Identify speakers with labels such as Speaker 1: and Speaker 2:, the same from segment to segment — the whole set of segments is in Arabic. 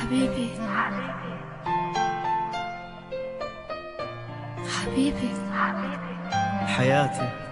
Speaker 1: حبيبي حبيبي
Speaker 2: حياتي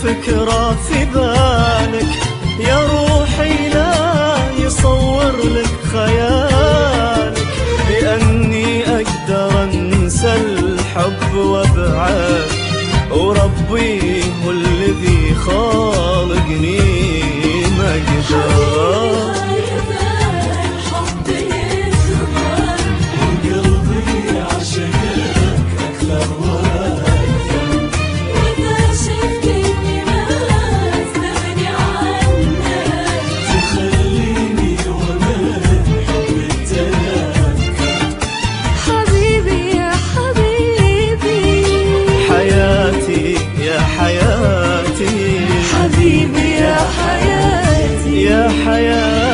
Speaker 2: فكرة في بالك يا روحي لا يصور لك خيالك بأني أقدر أنسى الحب وأبعد وربي هو الذي خالقني ما أقدر
Speaker 1: حبيبي يا حياتي
Speaker 2: يا حياتي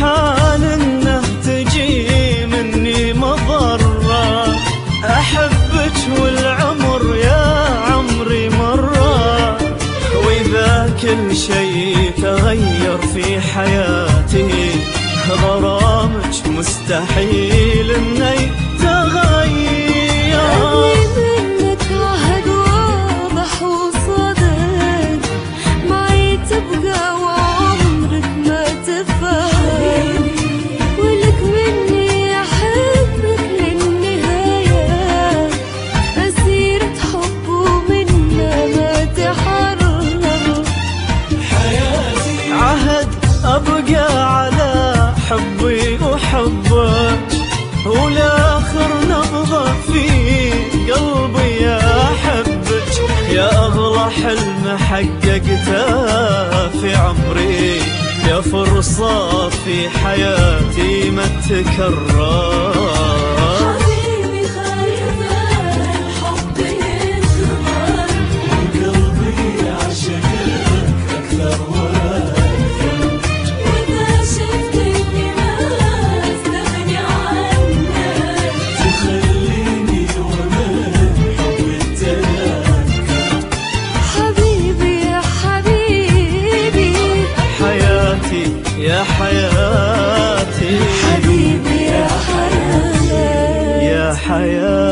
Speaker 2: محال انه تجي مني مضرة احبك والعمر يا عمري مرة واذا كل شيء تغير في حياتي غرامك مستحيل انه يتغير أبقى على حبي وحبك والآخر نبضة في قلبي يا حبك يا أغلى حلم حققته في عمري يا فرصة في حياتي ما تكرر يا حياتي
Speaker 1: حبيبي يا حياتي
Speaker 2: يا حياتي